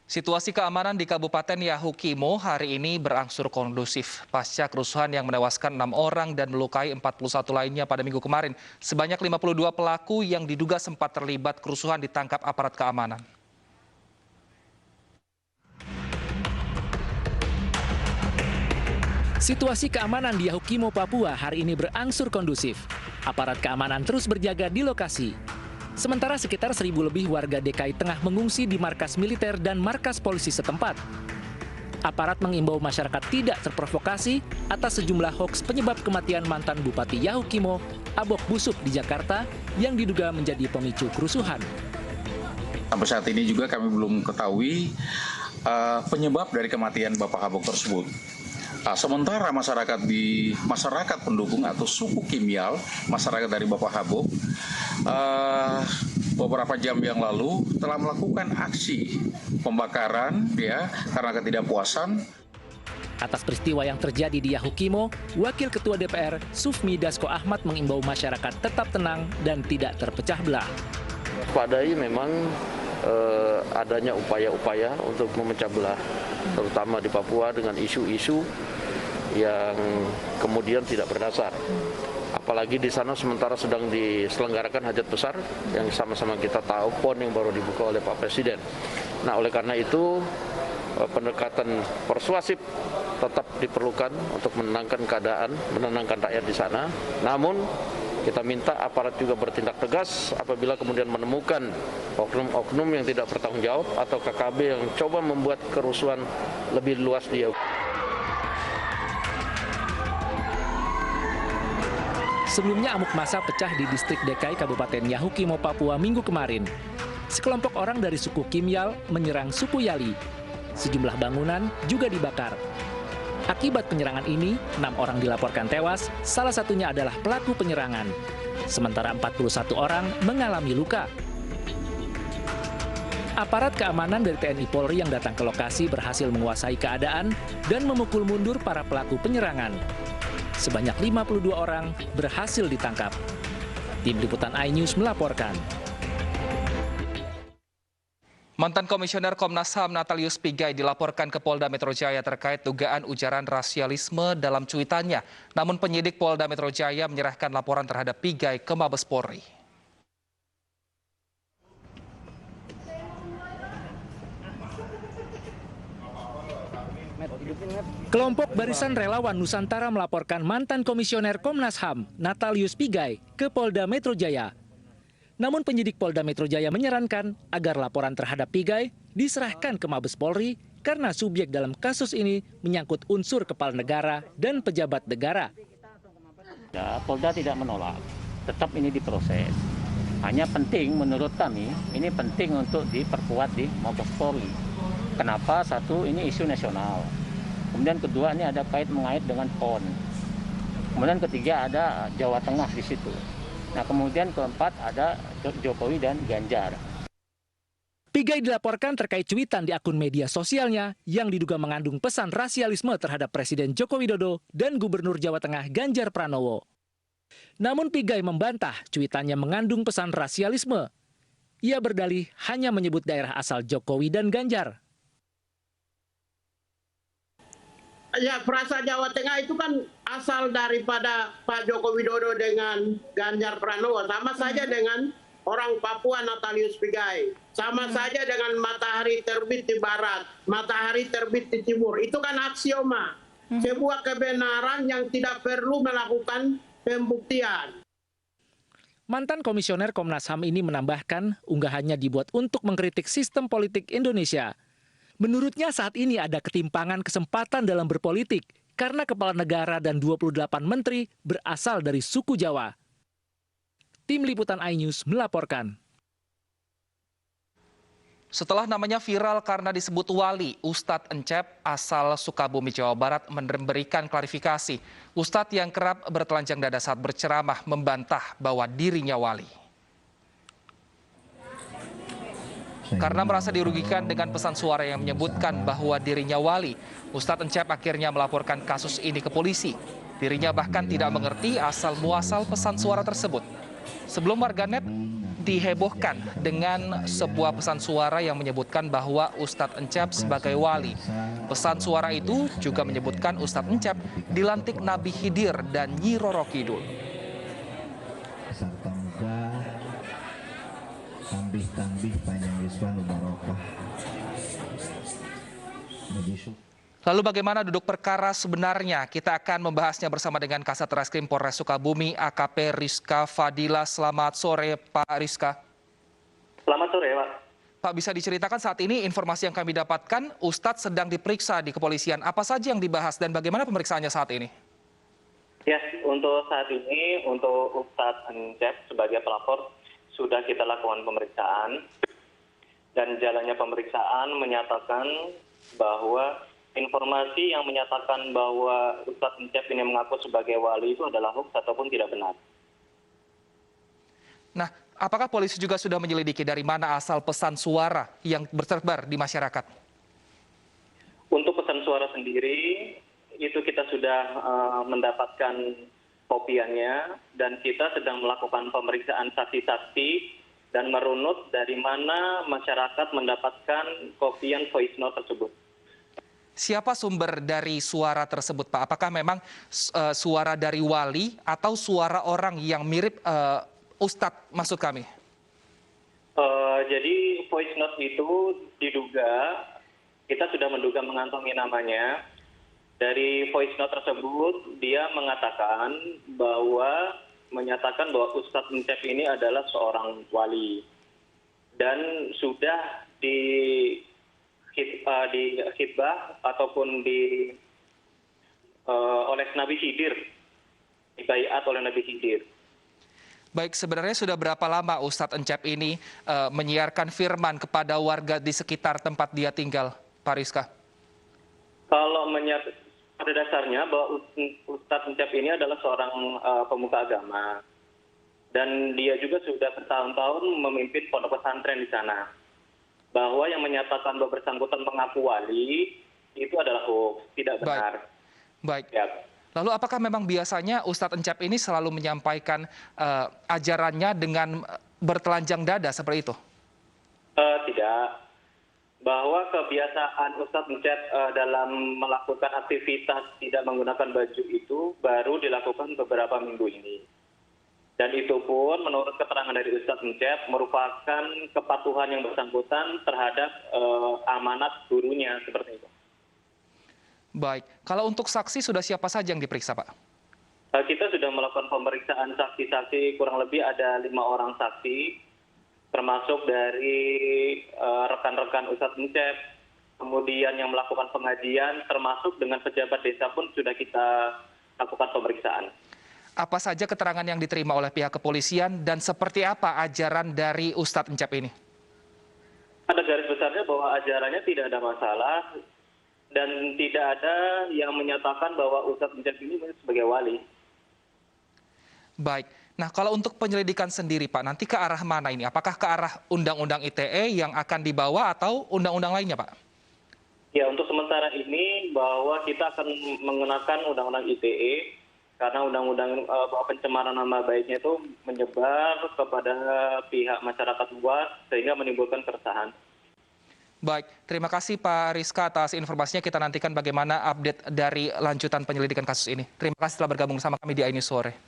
Situasi keamanan di Kabupaten Yahukimo hari ini berangsur kondusif pasca kerusuhan yang menewaskan 6 orang dan melukai 41 lainnya pada minggu kemarin. Sebanyak 52 pelaku yang diduga sempat terlibat kerusuhan ditangkap aparat keamanan. Situasi keamanan di Yahukimo, Papua hari ini berangsur kondusif. Aparat keamanan terus berjaga di lokasi. Sementara sekitar 1.000 lebih warga DKI tengah mengungsi di markas militer dan markas polisi setempat. Aparat mengimbau masyarakat tidak terprovokasi atas sejumlah hoaks penyebab kematian mantan Bupati Yahukimo, Abok Busuk di Jakarta yang diduga menjadi pemicu kerusuhan. Sampai saat ini juga kami belum ketahui penyebab dari kematian Bapak Abok tersebut. Sementara masyarakat pendukung atau suku Kimial, masyarakat dari Bapak Habok, beberapa jam yang lalu telah melakukan aksi pembakaran karena ketidakpuasan. Atas peristiwa yang terjadi di Yahukimo, Wakil Ketua DPR Sufmi Dasko Ahmad mengimbau masyarakat tetap tenang dan tidak terpecah belah. Padai memang adanya upaya-upaya untuk memecah belah, terutama di Papua dengan isu-isu yang kemudian tidak berdasar. Apalagi di sana sementara sedang diselenggarakan hajat besar yang sama-sama kita tahu PON yang baru dibuka oleh Pak Presiden. Nah, oleh karena itu pendekatan persuasif tetap diperlukan untuk menenangkan keadaan, menenangkan rakyat di sana. Namun kita minta aparat juga bertindak tegas apabila kemudian menemukan oknum-oknum yang tidak bertanggung jawab atau KKB yang coba membuat kerusuhan lebih luas di Yahukimo. Sebelumnya amuk massa pecah di distrik DKI Kabupaten Yahukimo, Papua minggu kemarin. Sekelompok orang dari suku Kimial menyerang suku Yali. Sejumlah bangunan juga dibakar. Akibat penyerangan ini, 6 orang dilaporkan tewas, salah satunya adalah pelaku penyerangan. Sementara 41 orang mengalami luka. Aparat keamanan dari TNI Polri yang datang ke lokasi berhasil menguasai keadaan dan memukul mundur para pelaku penyerangan. Sebanyak 52 orang berhasil ditangkap. Tim Liputan iNews melaporkan. Mantan Komisioner Komnas HAM Natalius Pigai dilaporkan ke Polda Metro Jaya terkait dugaan ujaran rasialisme dalam cuitannya. Namun penyidik Polda Metro Jaya menyerahkan laporan terhadap Pigai ke Mabes Polri. Kelompok Barisan Relawan Nusantara melaporkan mantan Komisioner Komnas HAM Natalius Pigai ke Polda Metro Jaya. Namun penyidik Polda Metro Jaya menyarankan agar laporan terhadap Pigai diserahkan ke Mabes Polri karena subjek dalam kasus ini menyangkut unsur kepala negara dan pejabat negara. Ya, Polda tidak menolak, tetap ini diproses. Hanya penting menurut kami, ini penting untuk diperkuat di Mabes Polri. Kenapa? Satu, ini isu nasional. Kemudian kedua, ini ada mengait dengan PON. Kemudian ketiga ada Jawa Tengah di situ. Nah, kemudian keempat ada Jokowi dan Ganjar. Pigai dilaporkan terkait cuitan di akun media sosialnya yang diduga mengandung pesan rasialisme terhadap Presiden Joko Widodo dan Gubernur Jawa Tengah Ganjar Pranowo. Namun Pigai membantah cuitannya mengandung pesan rasialisme. Ia berdalih hanya menyebut daerah asal Jokowi dan Ganjar. Ya, frasa Jawa Tengah itu kan asal daripada Pak Joko Widodo dengan Ganjar Pranowo. Sama saja dengan orang Papua Natalius Pigai. Sama saja dengan matahari terbit di barat, matahari terbit di timur. Itu kan aksioma. Sebuah kebenaran yang tidak perlu melakukan pembuktian. Mantan Komisioner Komnas HAM ini menambahkan unggahannya dibuat untuk mengkritik sistem politik Indonesia. Menurutnya saat ini ada ketimpangan kesempatan dalam berpolitik karena kepala negara dan 28 menteri berasal dari suku Jawa. Tim Liputan iNews melaporkan. Setelah namanya viral karena disebut wali, Ustadz Encep asal Sukabumi, Jawa Barat memberikan klarifikasi. Ustadz yang kerap bertelanjang dada saat berceramah membantah bahwa dirinya wali. Karena merasa dirugikan dengan pesan suara yang menyebutkan bahwa dirinya wali, Ustadz Encep akhirnya melaporkan kasus ini ke polisi. Dirinya bahkan tidak mengerti asal-muasal pesan suara tersebut. Sebelum warganet dihebohkan dengan sebuah pesan suara yang menyebutkan bahwa Ustadz Encep sebagai wali. Pesan suara itu juga menyebutkan Ustadz Encep dilantik Nabi Khidir dan Nyi Roro Kidul. Serta muda, tambih-tambih panjang yuswa nu barokah. Lalu bagaimana duduk perkara sebenarnya? Kita akan membahasnya bersama dengan Kasat Reskrim Polres Sukabumi, AKP Rizka Fadila. Selamat sore, Pak Rizka. Selamat sore, Pak. Pak, bisa diceritakan saat ini informasi yang kami dapatkan, Ustadz sedang diperiksa di kepolisian. Apa saja yang dibahas dan bagaimana pemeriksaannya saat ini? Ya, untuk saat ini, untuk Ustadz Encep sebagai pelapor, sudah kita lakukan pemeriksaan. Dan jalannya pemeriksaan menyatakan bahwa informasi yang menyatakan bahwa Ustadz Encep ini mengaku sebagai wali itu adalah hoax ataupun tidak benar. Nah, apakah polisi juga sudah menyelidiki dari mana asal pesan suara yang berterbar di masyarakat? Untuk pesan suara sendiri, itu kita sudah mendapatkan kopiannya dan kita sedang melakukan pemeriksaan saksi-saksi dan merunut dari mana masyarakat mendapatkan kopian voice note tersebut. Siapa sumber dari suara tersebut, Pak? Apakah memang suara dari wali atau suara orang yang mirip Ustadz maksud kami? Jadi voice note itu diduga, kita sudah menduga mengantongi namanya. Dari voice note tersebut, dia menyatakan bahwa Ustadz Encep ini adalah seorang wali. Dan sudah di khitbah ataupun oleh Nabi Khidir, dibaiat oleh Nabi Khidir. Baik, sebenarnya sudah berapa lama Ustadz Encep ini menyiarkan firman kepada warga di sekitar tempat dia tinggal, Pak Rizka? Kalau pada dasarnya bahwa Ustadz Encep ini adalah seorang pemuka agama. Dan dia juga sudah bertahun-tahun memimpin pondok pesantren di sana. Bahwa yang menyatakan bahwa bersangkutan mengaku wali itu adalah hoax, tidak benar. Baik. Ya. Lalu apakah memang biasanya Ustadz Encep ini selalu menyampaikan ajarannya dengan bertelanjang dada seperti itu? Tidak. Bahwa kebiasaan Ustadz Encep dalam melakukan aktivitas tidak menggunakan baju itu baru dilakukan beberapa minggu ini. Dan itu pun menurut keterangan dari Ustadz Encep merupakan kepatuhan yang bersangkutan terhadap amanat gurunya seperti itu. Baik, kalau untuk saksi sudah siapa saja yang diperiksa, Pak? Kita sudah melakukan pemeriksaan saksi-saksi, kurang lebih ada 5 orang saksi, termasuk dari rekan-rekan Ustadz Encep, kemudian yang melakukan pengajian, termasuk dengan pejabat desa pun sudah kita lakukan pemeriksaan. Apa saja keterangan yang diterima oleh pihak kepolisian dan seperti apa ajaran dari Ustadz Encep ini? Pada garis besarnya bahwa ajarannya tidak ada masalah dan tidak ada yang menyatakan bahwa Ustadz Encep ini sebagai wali. Baik. Nah, kalau untuk penyelidikan sendiri, Pak, nanti ke arah mana ini? Apakah ke arah Undang-Undang ITE yang akan dibawa atau undang-undang lainnya, Pak? Ya, untuk sementara ini bahwa kita akan mengenakan Undang-Undang ITE karena undang-undang bahwa pencemaran nama baiknya itu menyebar kepada pihak masyarakat luas sehingga menimbulkan keresahan. Baik, terima kasih Pak Rizka atas informasinya. Kita nantikan bagaimana update dari lanjutan penyelidikan kasus ini. Terima kasih telah bergabung bersama kami di iNews Sore.